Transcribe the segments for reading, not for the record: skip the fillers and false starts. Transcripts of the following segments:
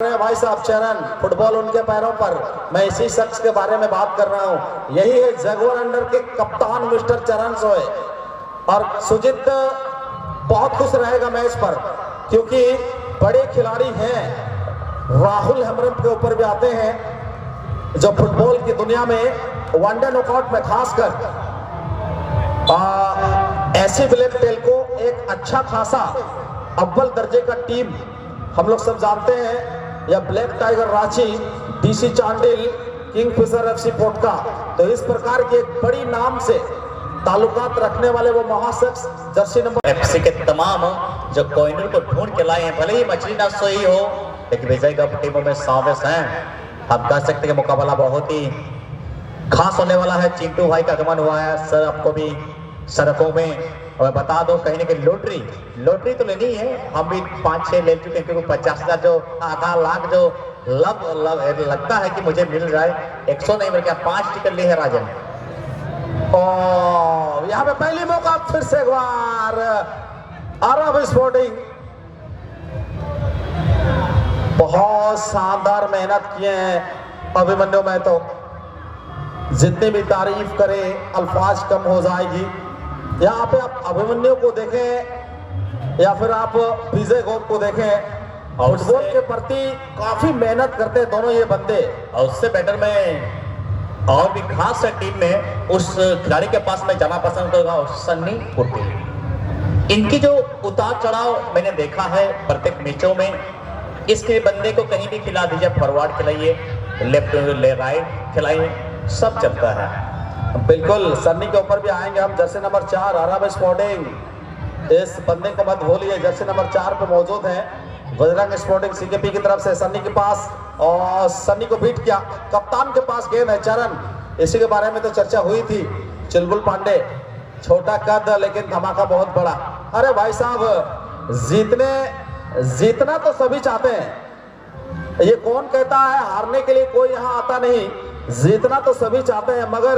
भाई साहब चरण, फुटबॉल उनके पैरों पर। मैं इसी शख्स के बारे में बात कर रहा हूं। यही है जगुआर अंडर के कप्तान मिस्टर चरण सोए। और सुजीत बहुत खुश रहेगा मैच पर, क्योंकि बड़े खिलाड़ी हैं। राहुल हेमरम के ऊपर भी आते हैं, जो फुटबॉल की दुनिया में वनडे नॉकआउट में खासकर ऐसे ब्लैक टेल को एक अच्छा खासा अव्वल दर्जे का टीम हम लोग सब जानते हैं, या black tiger Ranchi, DC Chandil, Kingfisher FC Potka. तो इस प्रकार के एक बड़ी नाम से ताल्लुकात रखने वाले वो महाशख्स जर्सी नंबर एफसी के तमाम जो कोहिनूर को ढूंढ के लाए हैं। भले ही मछली ना सोई हो, लेकिन विजय कप टीमों में सावेस हैं। हम कह सकते हैं कि मुकाबला बहुत ही खास होने वाला है। चिंटू भाई का आगमन हुआ है सर, आपको भी सड़कों में। और बता दो कहीं ना कहीं लॉटरी तो लेनी है। हम भी 5-6 ले चुके हैं, क्योंकि 50,000 जो आधा लाख जो लगता है कि मुझे मिल जाए। 100 नहीं मिल गया, 5 टिकट लिए है राजन। और यहाँ पे पहली मौका फिर से एक बार अरब स्पोर्टिंग। बहुत शानदार मेहनत किए हैं अभिमन्यु। में तो जितनी भी तारीफ करें अल्फाज कम हो जाएगी। यहाँ पे आप अभिमन्यु को देखें या फिर आप विजय गौर को देखें, फुटबॉल के प्रति काफी मेहनत करते हैं दोनों ये बंदे। और उससे बेटर मैं और भी खास है टीम में उस खिलाड़ी के पास मैं जाना पसंद करूंगा, सन्नी पुर्टी। इनकी जो उतार चढ़ाव मैंने देखा है प्रत्येक मैचों में। इसके बंदे को कहीं भी खिला दीजिए, फॉरवर्ड खिलाइए, लेफ्ट ले राइट खिलाइए, सब चलता है। बिल्कुल, सन्नी के ऊपर भी आएंगे हम। जर्सी नंबर 4 अरब स्पोर्टिंग, इस बंदे को मत भूलिए, जर्सी नंबर 4 पे मौजूद है। बजरंग स्पोर्टिंग सीकेपी की तरफ से सन्नी के पास, और सन्नी को बीट किया। कप्तान के पास गेंद है चरण, इसी के बारे में तो चर्चा हुई थी। चुलबुल पांडे, छोटा कद लेकिन धमाका बहुत बड़ा। अरे भाई साहब, जीतना तो सभी चाहते हैं। ये कौन कहता है हारने के लिए कोई यहाँ आता नहीं। जीतना तो सभी चाहते हैं, मगर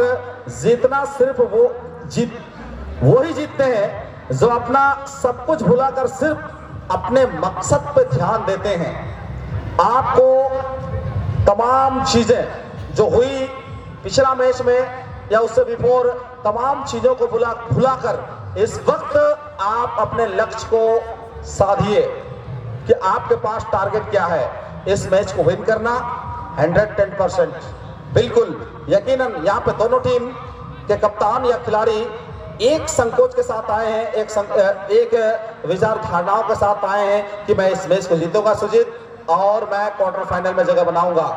जीतना सिर्फ वो ही जीतते हैं जो अपना सब कुछ भुलाकर सिर्फ अपने मकसद पे ध्यान देते हैं। आपको तमाम चीजें जो हुई पिछला मैच में या उससे बिफोर, तमाम चीजों को भुलाकर इस वक्त आप अपने लक्ष्य को साधिए कि आपके पास टारगेट क्या है। इस मैच को विन करना 110%। बिल्कुल यकीनन यहाँ पे दोनों टीम के कप्तान या खिलाड़ी एक संकोच के साथ आए हैं, एक विचार धारणाओं के साथ आए हैं कि मैं इस मैच को जीतूंगा सुजीत, और मैं क्वार्टर फाइनल में जगह बनाऊंगा।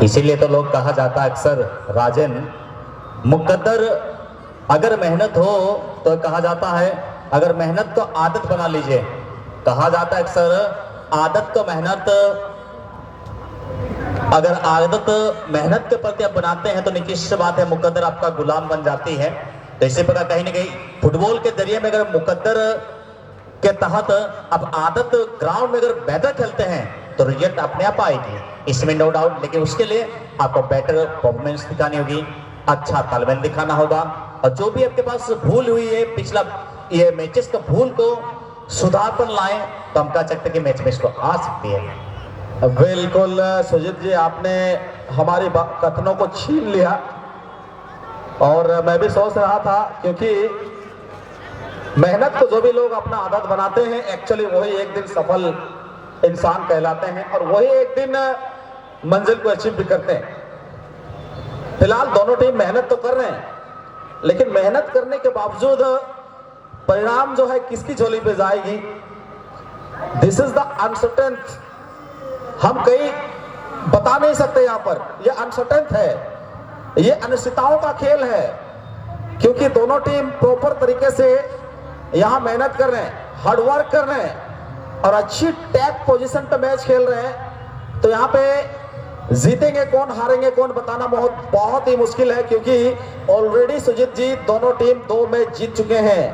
इसीलिए तो लोग कहा जाता है अक्सर राजन, मुकद्दर अगर मेहनत हो तो कहा जाता है अगर मेहनत को आदत बना लीजिए। कहा जाता है अक्सर आदत को मेहनत, अगर आदत मेहनत के प्रति आप बनाते हैं तो निश्चित बात है मुकद्दर आपका गुलाम बन जाती है। तो इसी प्रकार कहीं ना कहीं फुटबॉल के जरिए में अगर मुकद्दर के तहत अब आदत ग्राउंड में अगर बेहतर खेलते हैं तो रिजल्ट अपने आप आएगी, इसमें नो डाउट। लेकिन उसके लिए आपको बेटर परफॉर्मेंस दिखानी होगी, अच्छा तालमेल दिखाना होगा, और जो भी आपके पास भूल हुई है पिछला ये मैचेस का भूल को सुधार पर लाएं, तो हम कह सकते हैं कि मैच में इसको आ सकती है। बिल्कुल सुजीत जी, आपने हमारी कथनों को छीन लिया, और मैं भी सोच रहा था, क्योंकि मेहनत को जो भी लोग अपना आदत बनाते हैं एक्चुअली वही एक दिन सफल इंसान कहलाते हैं, और वही एक दिन मंजिल को अचीव भी करते हैं। फिलहाल दोनों टीम मेहनत तो कर रहे हैं, लेकिन मेहनत करने के बावजूद परिणाम जो है किसकी झोली पे जाएगी, दिस इज द अनसर्टेन। हम कहीं बता नहीं सकते, यहाँ पर ये अनसर्टेन है, ये अनिश्चितताओं का खेल है, क्योंकि दोनों टीम प्रॉपर तरीके से यहाँ मेहनत कर रहे हैं, हार्डवर्क कर रहे हैं, और अच्छी टैग पोजीशन पे मैच खेल रहे हैं। तो यहाँ पे जीतेंगे कौन हारेंगे कौन बताना बहुत ही मुश्किल है, क्योंकि ऑलरेडी सुजीत जी दोनों टीम 2 मैच जीत चुके हैं,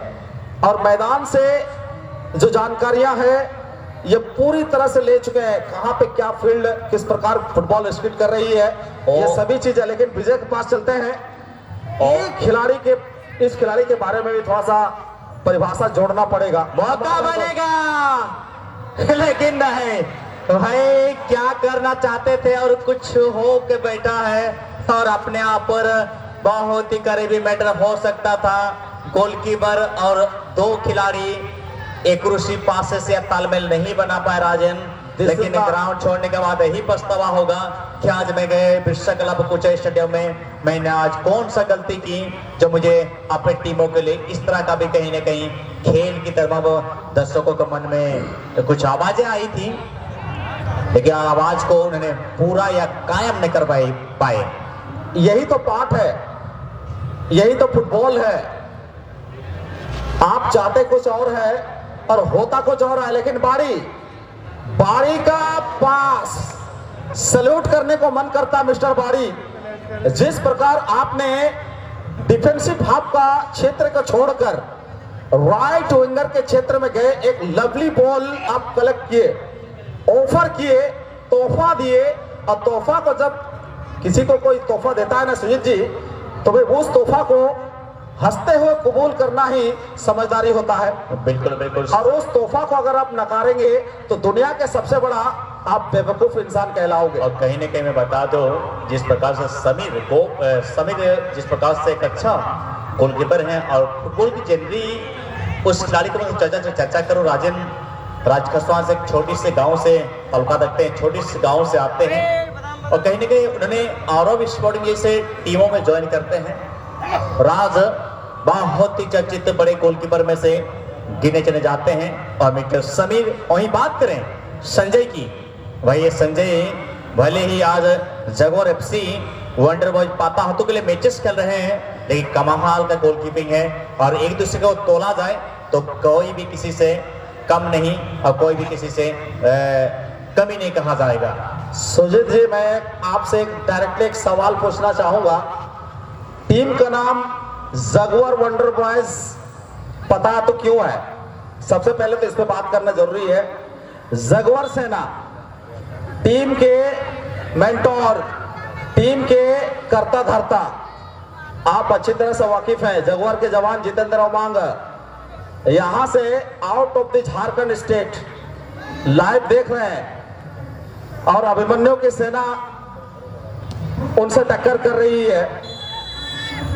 और मैदान से जो जानकारियां हैं ये पूरी तरह से ले चुके हैं, कहां पे क्या फील्ड किस प्रकार फुटबॉल स्किट कर रही है, ये सभी चीजें। लेकिन विजय के पास चलते हैं, और इस खिलाड़ी के बारे में भी थोड़ा सा परिभाषा जोड़ना पड़ेगा। मौका बनेगा, लेकिन नहीं भाई, क्या करना चाहते थे और कुछ हो के बैठा है और अपने आप पर बहुत ही करीबी मैटर हो सकता था। गोलकीपर और दो खिलाड़ी एक ऋषि पास से तालमेल नहीं बना पाए राजन, लेकिन ग्राउंड छोड़ने के बाद यही पछतावा होगा कि आज मैं गए विश्व क्लब कुछ स्टेडियम में, मैंने आज कौन सा गलती की जो मुझे अपनी टीमों के लिए इस तरह का भी कहीं ना कहीं खेल की तरफ दर्शकों के मन में कुछ आवाजें आई थी, लेकिन आवाज को उन्होंने पूरा या कायम नहीं कर पाए। यही तो पाठ है, यही तो फुटबॉल है। आप चाहते कुछ और है और होता कुछ और है, लेकिन बाड़ी का पास सैल्यूट करने को मन करता मिस्टर बाड़ी। जिस प्रकार आपने डिफेंसिव हाफ का क्षेत्र को छोड़कर राइट विंगर के क्षेत्र में गए, एक लवली बॉल आप कलेक्ट किए, ऑफर किए, तोहफा दिए, और तोहफा को जब किसी को कोई तोहफा देता है ना सुजीत जी, तो भाई उस तोहफा को हंसते हुए कबूल करना ही समझदारी होता है। बिल्कुल बिल्कुल। और उस तोहफा को अगर आप नकारेंगे तो दुनिया के सबसे बड़ा आप बेवकूफ इंसान कहलाओगे। और कहीं ना कहीं मैं बता दो, जिस प्रकार से समीर जिस प्रकार से एक अच्छा गोलकीपर है और फुटबॉल की जनरली उस खिलाड़ी को मैं चर्चा करूं, राजन राजखसवान से एक छोटी से गांव से ताल्लुकात रखते हैं, छोटी से गांव से आते हैं और कहीं ना कहीं उन्होंने आरव स्पोर्टिंग जैसे टीमों में ज्वाइन करते हैं। राज बहुत ही चर्चित बड़े गोलकीपर में से गिने चले जाते हैं। और मिस्टर समीर, वहीं बात करें संजय की, भाई ये संजय भले ही आज जगोर एफसी वंडर बॉयज पाता हाथों के लिए मैचेस खेल रहे हैं, लेकिन कमाल का गोलकीपिंग है और एक दूसरे को तोला जाए तो कोई भी किसी से कम नहीं और कोई भी किसी से कमी नहीं कहा जाएगा। सुजीत जी, मैं आपसे एक डायरेक्टली एक सवाल पूछना चाहूंगा। टीम का नाम जगुआर वंडर बॉयज पता तो क्यों है? सबसे पहले तो इस पे बात करना जरूरी है। जगुआर सेना टीम के मेंटोर, टीम के कर्ता धर्ता, आप अच्छी तरह से वाकिफ हैं। जगुआर के जवान जितेंद्र उमांग यहां से out of the Jharkhand state live देख रहे हैं और अभिमन्यु की सेना उनसे टक्कर कर रही है।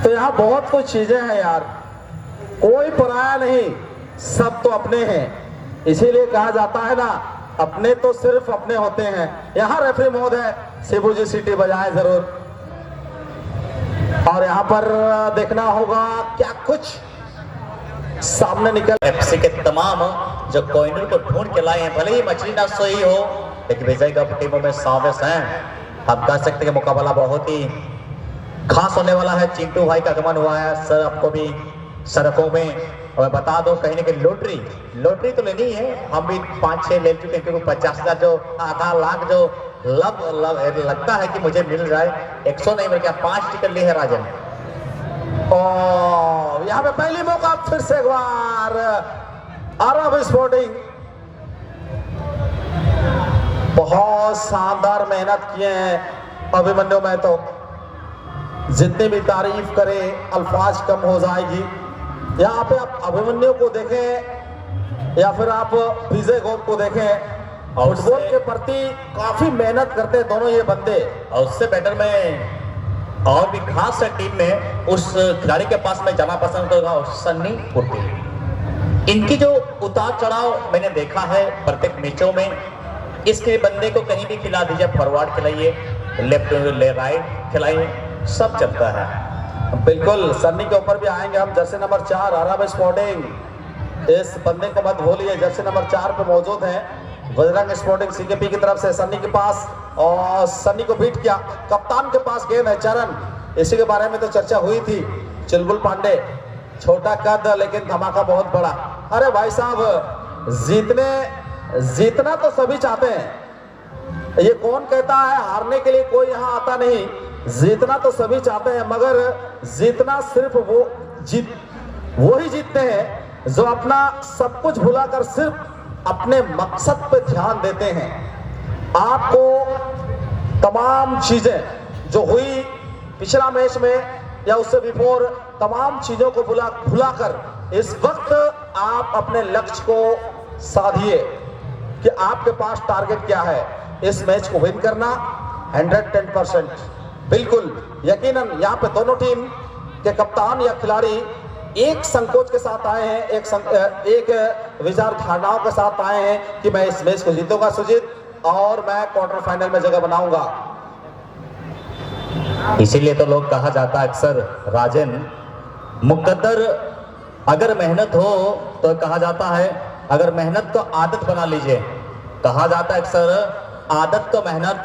तो यहाँ बहुत कुछ चीजें हैं यार, कोई पराया नहीं, सब तो अपने हैं। इसीलिए कहा जाता है ना, अपने तो सिर्फ अपने होते हैं। यहाँ रेफरी महोदय शिबू जी सीटी बजाए जरूर। और यहाँ पर देखना होगा क्या कुछ सामने निकल। एफसी के तमाम जो कोहिनूर को ढूंढ के लाए हैं, भले ही मछली ना सोई हो, लेकिन विजय कप टीमों में सावेस हैं। हम कह सकते हैं कि मुकाबला बहुत ही खास होने वाला है। चिंटू भाई का आगमन हुआ है सर, आपको भी सड़कों में। और बता दो कहीं ना कहीं लॉटरी तो लेनी है, हम भी 5-6 ले चुके हैं, क्योंकि 50,000 जो आधा लाख जो लगता है कि मुझे मिल जाए, 100 नहीं मिल गया, 5 टिकट ली है राजन। और यहाँ पे पहली मौका फिर से एक बार अरब स्पोर्टिंग बहुत शानदार मेहनत किए हैं अभिमन्यु में, तो जितनी भी तारीफ करें अल्फाज कम हो जाएगी। यहाँ पे आप अभिमन्यु को देखें या फिर आप विजय गौर को देखें, फुटबॉल के प्रति काफी मेहनत करते हैं दोनों ये बंदे। और उससे बेटर मैं और भी खास है टीम में उस खिलाड़ी के पास मैं जाना पसंद करूंगा, सन्नी पुर्ती। इनकी जो उतार चढ़ाव मैंने देखा है प्रत्येक मैचों में, इसके बंदे को कहीं भी खिला दीजिए, फॉरवर्ड खिलाइए, लेफ्ट राइट खिलाइए, सब चलता है। बिल्कुल, सन्नी के ऊपर भी आएंगे हम। जर्सी नंबर 4 अरब स्पोर्टिंग, इस बंदे को मत भूलिए, जर्सी नंबर 4 पे मौजूद है। बजरंग स्पोर्टिंग सीकेपी की तरफ से सन्नी के पास, और सन्नी को बीट किया। कप्तान के पास गेंद है चरण, इसी के बारे में तो चर्चा हुई थी। चुलबुल पांडे, छोटा कद लेकिन धमाका बहुत बड़ा। अरे भाई साहब, जीतना तो सभी चाहते हैं, ये कौन कहता है हारने के लिए कोई यहाँ आता नहीं। जीतना तो सभी चाहते हैं, मगर जीतना सिर्फ वो ही जीतते हैं जो अपना सब कुछ भुलाकर सिर्फ अपने मकसद पे ध्यान देते हैं। आपको तमाम चीजें जो हुई पिछला मैच में या उससे बिफोर, तमाम चीजों को भुलाकर इस वक्त आप अपने लक्ष्य को साधिए। कि आपके पास टारगेट क्या है। इस मैच को विन करना 110% बिल्कुल यकीनन। यहाँ पे दोनों टीम के कप्तान या खिलाड़ी एक संकोच के साथ आए हैं, एक विचार धारणाओं के साथ आए हैं कि मैं इस मैच को जीतूंगा सुजीत और मैं क्वार्टर फाइनल में जगह बनाऊंगा। इसीलिए तो लोग कहा जाता है अक्सर राजन, मुकद्दर अगर मेहनत हो तो कहा जाता है अगर मेहनत को आदत बना लीजिए। कहा जाता है अक्सर आदत को मेहनत,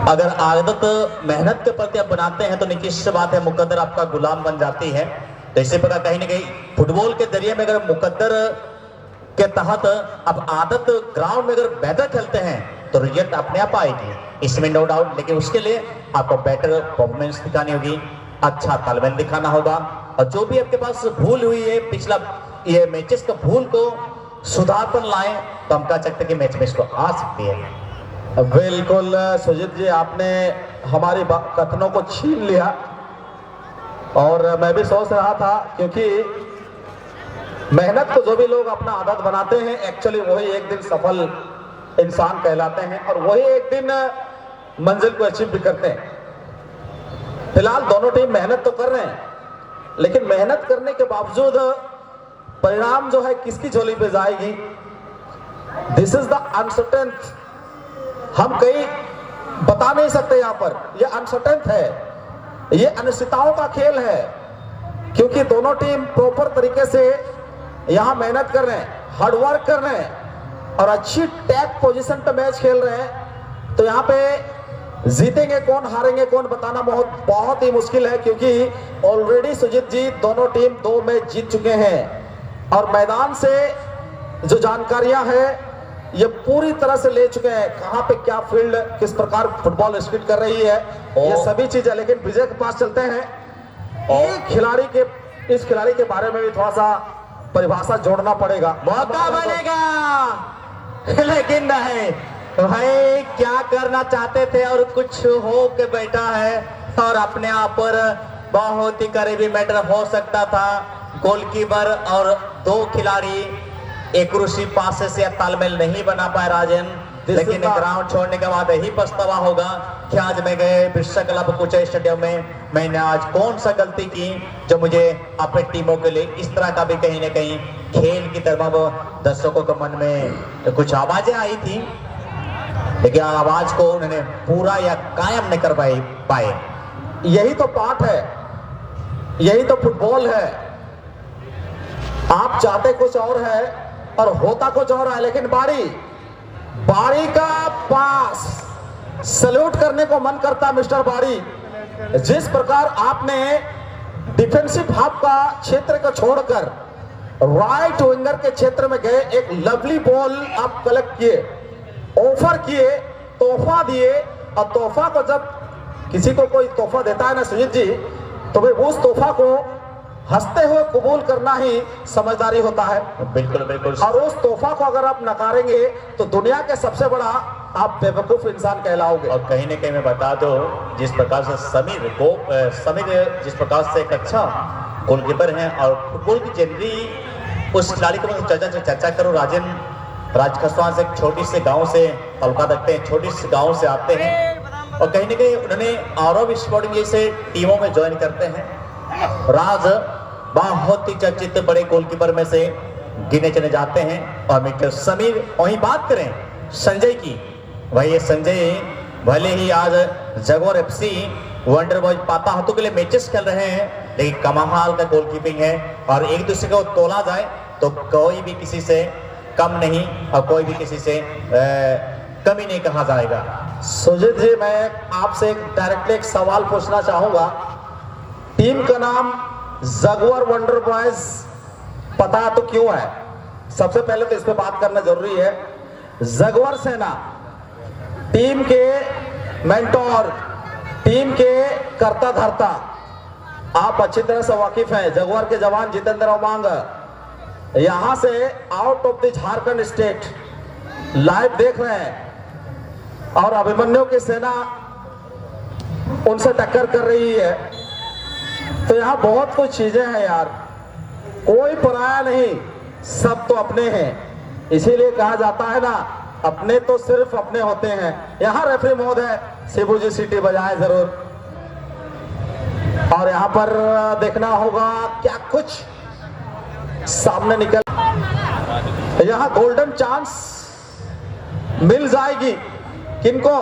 अगर आदत मेहनत के प्रति आप बनाते हैं तो निश्चित सी बात है मुकद्दर आपका गुलाम बन जाती है। तो इसी प्रकार कहीं ना कहीं फुटबॉल के जरिए में अगर मुकद्दर के तहत अब आदत ग्राउंड में अगर बेहतर खेलते हैं तो रिजल्ट अपने आप आएगी, इसमें नो डाउट। लेकिन उसके लिए आपको बेटर परफॉर्मेंस दिखानी होगी, अच्छा तालमेल दिखाना होगा और जो भी आपके पास भूल हुई है पिछला ये मैचेस का भूल को सुधार पर लाए तो हम कह सकते हैं कि मैच में इसको आ सकती है। बिल्कुल सुजीत जी, आपने हमारी कथनों को छीन लिया और मैं भी सोच रहा था क्योंकि मेहनत को जो भी लोग अपना आदत बनाते हैं एक्चुअली वही एक दिन सफल इंसान कहलाते हैं और वही एक दिन मंजिल को अचीव भी करते हैं। फिलहाल दोनों टीम मेहनत तो कर रहे हैं लेकिन मेहनत करने के बावजूद परिणाम जो है किसकी झोली पे जाएगी, दिस इज द अनसर्टेन। हम कहीं बता नहीं सकते, यहाँ पर ये अनसर्टेन है, ये अनिश्चितताओं का खेल है क्योंकि दोनों टीम प्रॉपर तरीके से यहाँ मेहनत कर रहे हैं, हार्डवर्क कर रहे हैं और अच्छी टैग पोजीशन पे मैच खेल रहे हैं। तो यहाँ पे जीतेंगे कौन हारेंगे कौन बताना बहुत ही मुश्किल है क्योंकि ऑलरेडी सुजीत जी दोनों टीम 2 मैच जीत चुके हैं और मैदान से जो जानकारियां हैं ये पूरी तरह से ले चुके हैं, कहां पे क्या फील्ड किस प्रकार फुटबॉल स्पीड कर रही है ये सभी चीजें। लेकिन विजय के पास चलते हैं, एक खिलाड़ी के इस खिलाड़ी के बारे में भी थोड़ा सा परिभाषा जोड़ना पड़ेगा। मौका बनेगा लेकिन नहीं भाई, क्या करना चाहते थे और कुछ हो के बैठा है और अपने आप पर बहुत ही करीबी मैटर हो सकता था। गोलकीपर और 2 खिलाड़ी एक रुचि पास से तालमेल नहीं बना पाए राजन, लेकिन ग्राउंड छोड़ने के बाद यही पछतावा होगा कि आज मैं गए विश्व क्लब कुछ स्टेडियम में मैंने आज कौन सा गलती की जो मुझे अपने टीमों के लिए इस तरह का भी कहीं ना कहीं खेल की तरफ दर्शकों के मन में कुछ आवाजें आई थी लेकिन आवाज को उन्होंने पूरा या कायम नहीं कर पाए। यही तो पाठ है, यही तो फुटबॉल है। आप चाहते कुछ और है और होता कुछ और है, लेकिन बाड़ी का पास सैल्यूट करने को मन करता मिस्टर बाड़ी। जिस प्रकार आपने डिफेंसिव हाफ का क्षेत्र को छोड़कर राइट विंगर के क्षेत्र में गए, एक लवली बॉल आप कलेक्ट किए, ऑफर किए, तोहफा दिए और तोहफा को जब किसी को कोई तोहफा देता है ना सुजीत जी तो भाई उस तोहफा को हंसते हुए कबूल करना ही समझदारी होता है। बिल्कुल बिल्कुल। और उस तोहफा को अगर आप नकारेंगे तो दुनिया के सबसे बड़ा आप बेवकूफ इंसान कहलाओगे। और कहीं ना कहीं मैं बता दो जिस प्रकार से समीर जिस प्रकार से एक अच्छा गोलकीपर है और फुटबॉल की जनरली उस खिलाड़ी को चर्चा करो राजन, राजखसवां से एक छोटी से गांव से ताल्लुकात रखते हैं, छोटी से गांव से आते हैं और कहीं ना कहीं उन्होंने आरव स्पोर्टिंग जैसे टीमों में ज्वाइन करते हैं। राज बहुत ही चर्चित बड़े गोलकीपर में से गिने चले जाते हैं और मिस्टर समीर। वहीं बात करें संजय की, भाई ये संजय भले ही आज जगोर एफसी वंडर बॉयज पाता हाथों के लिए मैचेस खेल रहे हैं लेकिन कमाल का गोलकीपिंग है और एक दूसरे को तोला जाए तो कोई भी किसी से कम नहीं और कोई भी किसी से कमी नहीं कहा जाएगा। सुजीत जी, मैं आपसे डायरेक्टली एक सवाल पूछना चाहूंगा। टीम का नाम जगुआर वंडर बॉयज पता तो क्यों है? सबसे पहले तो इस पे बात करना जरूरी है। जगुआर सेना टीम के मेंटोर, टीम के कर्ता धर्ता आप अच्छी तरह से वाकिफ हैं। जगुआर के जवान जितेंद्र उमांग यहां से out of the Jharkhand state live देख रहे हैं और अभिमन्यु की सेना उनसे टक्कर कर रही है। तो यहाँ बहुत कुछ चीजें हैं यार, कोई पराया नहीं, सब तो अपने हैं। इसीलिए कहा जाता है ना, अपने तो सिर्फ अपने होते हैं। यहाँ रेफरी महोदय है, शिबू जी सीटी बजाए जरूर। और यहाँ पर देखना होगा क्या कुछ सामने निकल, यहाँ गोल्डन चांस मिल जाएगी किनको?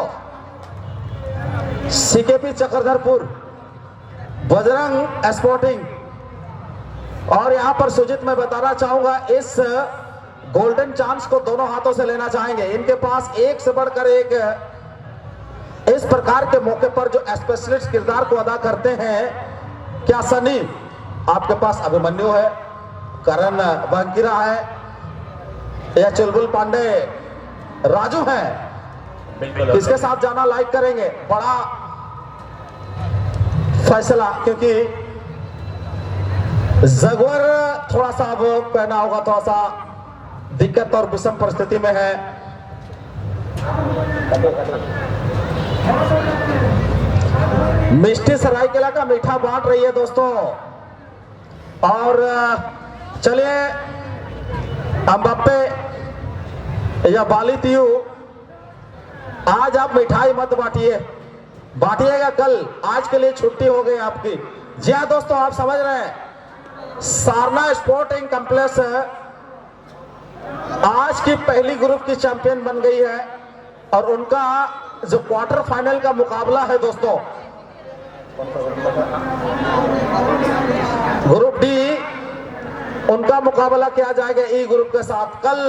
CKP Chakradharpur, Bajrang sporting. और यहां पर सुजीत मैं बताना चाहूंगा, इस गोल्डन चांस को दोनों हाथों से लेना चाहेंगे। इनके पास एक से बढ़कर एक इस प्रकार के मौके पर जो स्पेशलिस्ट किरदार को अदा करते हैं। क्या सनी, आपके पास अभिमन्यु है, करण बंकिरा है, या चुलबुल पांडे राजू है? बिल्कुल। किसके साथ जाना लाइक करेंगे? बड़ा फैसला, क्योंकि जगवर थोड़ा सा अब पहना होगा, थोड़ा सा दिक्कत और विषम परिस्थिति में है। मिष्टी सरायकेला का मीठा बांट रही है दोस्तों। और चलिए अम्बाप्पे या बाली तियू, आज आप मिठाई मत बांटिए, बांटिएगा कल, आज के लिए छुट्टी हो गई आपकी। जी हाँ दोस्तों, आप समझ रहे हैं, सारना स्पोर्टिंग कॉम्प्लेक्स आज की पहली ग्रुप की चैंपियन बन गई है। और उनका जो क्वार्टर फाइनल का मुकाबला है दोस्तों, ग्रुप डी, उनका मुकाबला किया जाएगा ई ग्रुप के साथ कल।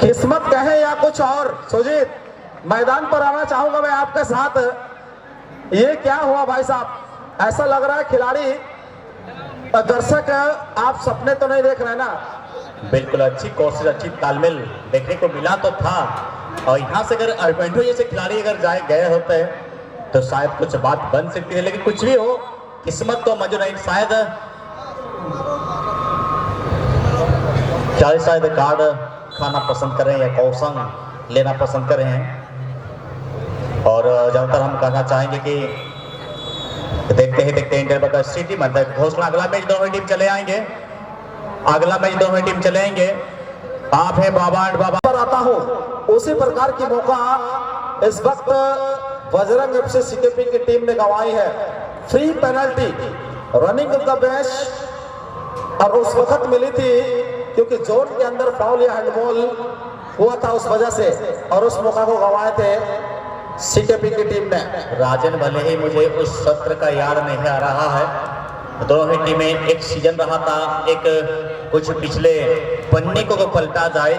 किस्मत कहे या कुछ और, सुजीत मैदान पर आना चाहूंगा मैं आपके साथ। ये क्या हुआ भाई साहब, ऐसा लग रहा है खिलाड़ी दर्शक आप सपने तो नहीं देख रहे ना? बिल्कुल, अच्छी कोशिश, अच्छी तालमेल देखने को मिला तो था। और यहाँ से अगर अर्पेंटो जैसे खिलाड़ी अगर गए होते हैं तो शायद कुछ बात बन सकती है, लेकिन कुछ भी हो, किस्मत तो मंजूर नहीं। शायद शायद कार्ड खाना पसंद करें या कौशन लेना पसंद करें हैं। और ज्यादातर हम कहना चाहेंगे कि देखते ही इंटर का सिटी मतलब घोषणा, अगला मैच दोनों टीम चले आएंगे, अगला मैच दोनों टीम चले आएंगे। आप है बाबा एंड बाबा पर आता हूं, उसी प्रकार की मौका इस वक्त बजरंग एफसी सीकेपी की टीम ने गंवाई है। Free penalty running of the bench और उस वक्त मिली थी क्योंकि जोन के अंदर फाउल या हैंडबॉल हुआ था, उस वजह से, और उस मौका को गंवाए थे सीकेपी की टीम ने। राजन, भले ही मुझे उस सत्र का याद नहीं आ रहा है, दोनों ही टीमें एक सीजन रहा था, एक कुछ पिछले पन्ने को पलटा जाए,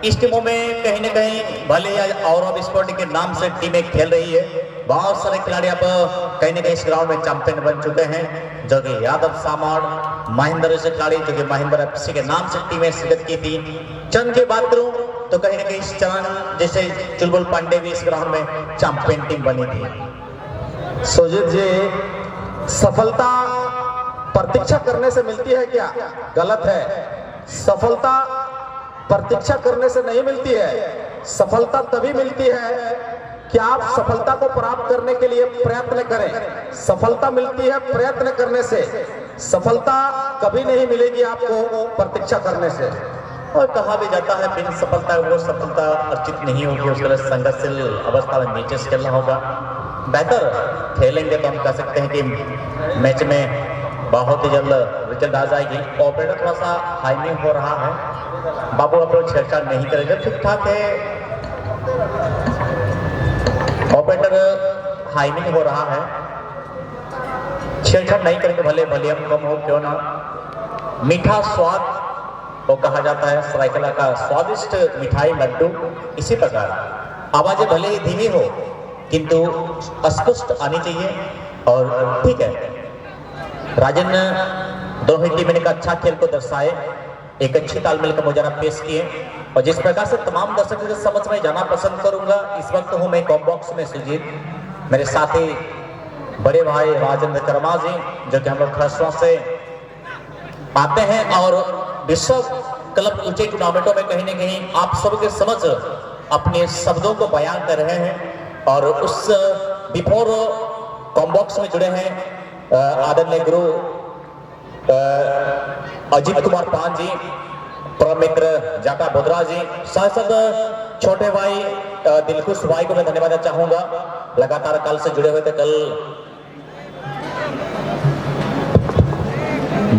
इस टीमों में कहीं न कहीं भले और अब स्पोर्टिंग के नाम से टीमें खेल रही है। बहुत सारे खिलाड़ी अब कहीं न कहीं इस ग्राउंड में चैंपियन बन चुके हैं, जो कि यादव सामाड़, महेंद्र जैसे खिलाड़ी जो कि महेंद्र एफसी के नाम से टीमें शिरकत की थी। चंद की बात करूं तो कहीं न कहीं चरण जैसे चुलबुल पांडे भी इस ग्राउंड में चैंपियन टीम बनी थी। सुजीत जी, सफलता प्रतीक्षा करने से मिलती है क्या? गलत है। सफलता प्रतीक्षा करने से नहीं मिलती है, सफलता तभी मिलती है कि आप सफलता को प्राप्त करने के लिए प्रयत्न करें। सफलता मिलती है प्रयत्न करने से, सफलता कभी नहीं मिलेगी आपको प्रतीक्षा करने से। और कहा भी जाता है बिन सफलता वो सफलता अर्जित नहीं होगी, उसके लिए संघर्षशील अवस्था में नीचे से खेलना होगा। बेहतर खेलेंगे तो हम कह सकते हैं कि मैच में बहुत ही जल्द रिजल्ट आ जाएगी। ऑपरेटर थोड़ा सा हाइमिंग हो रहा है, बाबू आप लोग छेड़छाड़ नहीं करेंगे, ठीक ठाक है। ऑपरेटर हाइमिंग हो रहा है, छेड़छाड़ नहीं करेंगे, भले वॉल्यूम कम हो क्यों ना। मीठा स्वाद तो कहा जाता है सरायकेला का स्वादिष्ट मिठाई लड्डू, इसी प्रकार आवाजें भले ही धीमी हो किंतु स्पष्ट आनी चाहिए। और ठीक है, राजन दोनों ही टीम ने का अच्छा खेल को दर्शाए, एक अच्छी तालमेल का मुजाहरा पेश किए। और जिस प्रकार से तमाम दर्शकों के समझ में जाना पसंद करूंगा, इस वक्त हूं मैं कॉम बॉक्स में सुजीत, मेरे साथी बड़े भाई राजेंद्र कर्मा जी, जो कि हम लोग खरसवा से आते हैं और विश्व क्लब ऊंचे टूर्नामेंटों में कहीं न कहीं आप सबके समझ अपने शब्दों को बयान कर रहे हैं। और उस बिफोर कॉम बॉक्स में जुड़े हैं आदरणीय गुरु अजीत कुमार पान जी, परम मित्र जाटा बोधरा जी, सांसद छोटे भाई दिलखुश भाई को मैं धन्यवाद देना चाहूंगा, लगातार कल से जुड़े हुए थे। कल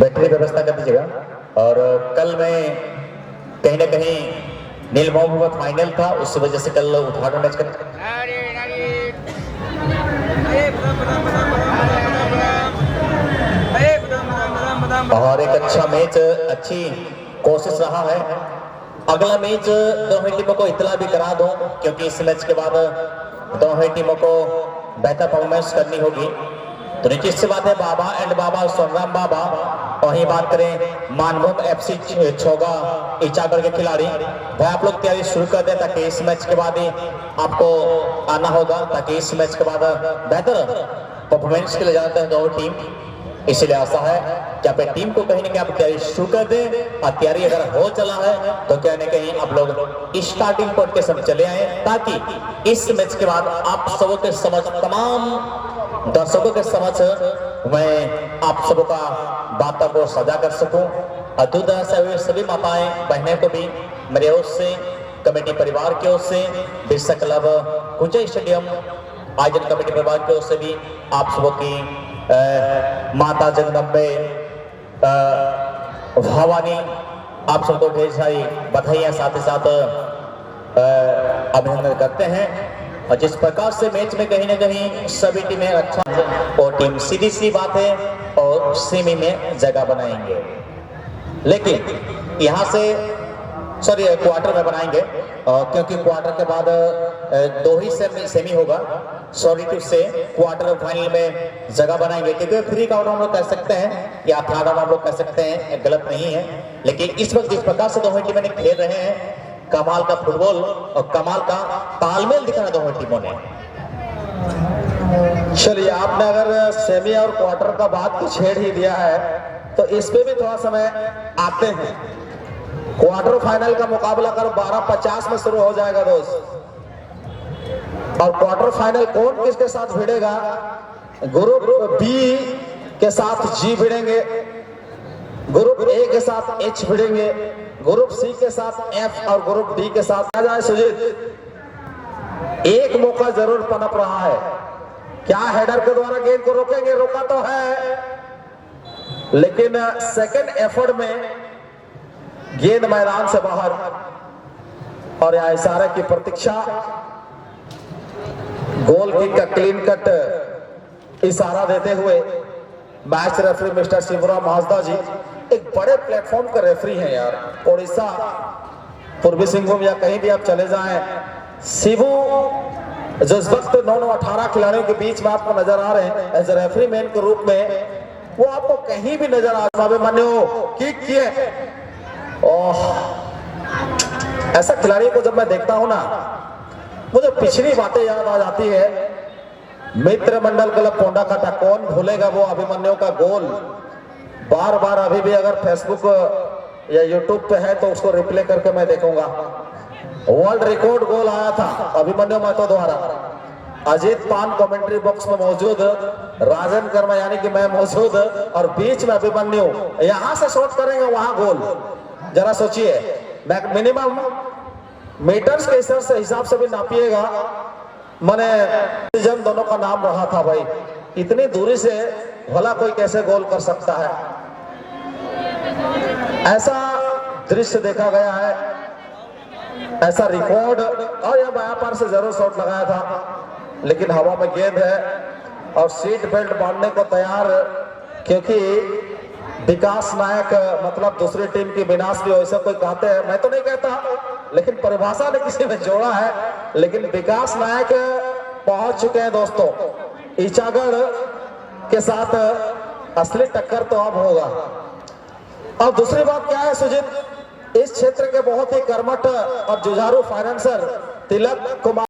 बैटरी व्यवस्था कर दीजिएगा। और कल मैं कहीं ना कहीं नील मोहम्मद फाइनल था, उस वजह से कल उद्घाटन मैच कर और एक अच्छा मैच, अच्छी कोशिश रहा है। अगला मैच दोनों टीमों को इतला भी करा दूं, क्योंकि इस मैच के बाद दोनों टीमों को बेहतर परफॉर्मेंस करनी होगी। तो निश्चित सी बात है, बाबा एंड बाबा सोनराम बाबा, वहीं बात करें मानभूम एफसी छोगा ईचागढ़ के खिलाड़ी, भाई आप लोग तैयारी शुरू कर दें, ताकि इस मैच के बाद ही आपको आना होगा, ताकि इस मैच के बाद बेहतर परफॉर्मेंस के लिए जाते हैं दोनों टीम। इसलिए आशा है कि अपने टीम को कहीं ना कहीं आप तैयारी शुरू कर दें, और तैयारी अगर हो चला है तो कहीं ना कहीं आप लोग स्टार्टिंग पॉइंट के समय चले आए, ताकि इस मैच के बाद आप सबों के समझ, तमाम दर्शकों के समझ मैं आप सबों का बातों को सजा कर सकूं। और दूध से सभी माताएं बहनें को भी मेरे ओर से, कमेटी परिवार की ओर से, बिरसा क्लब कुंजा स्टेडियम आयोजन कमेटी परिवार की ओर से भी आप सबों की माता जगदम्बे भवानी, आप सबको ढेर सारी बधाइयां, साथ ही साथ अभिनंदन करते हैं। और जिस प्रकार से मैच में कहीं ना कहीं सभी टीमें अच्छा, और टीम सीधी सी बात है और सेमी में जगह बनाएंगे, लेकिन यहां से सॉरी क्वार्टर में बनाएंगे, क्योंकि क्वार्टर के बाद दो ही सेमी होगा। सॉरी टू से क्वार्टर फाइनल में जगह बनाएंगे, क्योंकि फ्री का आउट हम लोग कह सकते हैं या थर्ड आउट हम लोग कह सकते हैं, गलत नहीं है। लेकिन इस वक्त जिस प्रकार से दोनों टीमें खेल रहे हैं, कमाल का फुटबॉल और कमाल का तालमेल दिखा है दोनों टीमों ने। चलिए, आपने अगर सेमी और क्वार्टर का बात को छेड़ ही दिया है, तो इस पे भी थोड़ा समय आते हैं। क्वार्टर फाइनल का मुकाबला कर 12:50 में शुरू हो जाएगा दोस्त, और क्वार्टर फाइनल कौन किसके साथ भिड़ेगा? ग्रुप बी के साथ जी भिड़ेंगे, ग्रुप ए के साथ एच भिड़ेंगे, ग्रुप सी के साथ एफ, और ग्रुप डी के साथ आ जाए सुजीत। एक मौका जरूर पनप रहा है, क्या हेडर के द्वारा गेंद को रोकेंगे? रोका तो है, लेकिन सेकंड एफर्ट में गेंद मैदान से बाहर, और यह इशारे की प्रतीक्षा, गोल किक का क्लीन कट इशारा देते हुए match referee mister Shivram Hasda ji एक बड़े प्लेटफॉर्म का रेफरी हैं यार। उड़ीसा, पूर्वी सिंहभूम या कहीं भी आप चले जाएं, शिवू जिस वक्त 9-18 खिलाड़ियों के बीच में आपको नजर आ रहे हैं एज ए रेफरी मैन के रूप में, वो आपको कहीं भी नजर आ जाए। मान्यो किक किए, ऐसा खिलाड़ी को जब मैं देखता हूं ना, मुझे पिछली बातें याद आ जाती है। मित्र मंडल क्लब पोंडा काटा, कौन भूलेगा वो अभिमन्यु का गोल। बार बार अभी भी अगर फेसबुक या यूट्यूब पे है तो उसको रिप्ले करके मैं देखूंगा। वर्ल्ड रिकॉर्ड गोल आया था अभिमन्यु महतो द्वारा। अजीत पान कमेंट्री बॉक्स में मौजूद, राजन कर्मा यानी कि मैं मौजूद, और बीच में अभिमन्यु यहां से शॉट करेंगे वहां गोल। जरा सोचिए, मिनिमम मीटर्स के हिसाब से भी नापिएगा। मैंने जन दोनों का नाम रहा था भाई, इतनी दूरी से भला कोई कैसे गोल कर सकता है? ऐसा दृश्य देखा गया है, ऐसा रिकॉर्ड। और यह व्यापार से जरूर शॉट लगाया था, लेकिन हवा में गेंद है और सीट बेल्ट बांधने को तैयार, क्योंकि विकास नायक मतलब दूसरी टीम की विनाश भी वैसे कोई कहते हैं, मैं तो नहीं कहता, लेकिन परिभाषा ने किसी में जोड़ा है। लेकिन विकास नायक पहुंच चुके हैं दोस्तों। ईचागढ़ के साथ असली टक्कर तो अब होगा। और दूसरी बात क्या है सुजीत, इस क्षेत्र के बहुत ही कर्मठ और जुझारू फाइनेंसर तिलक कुमार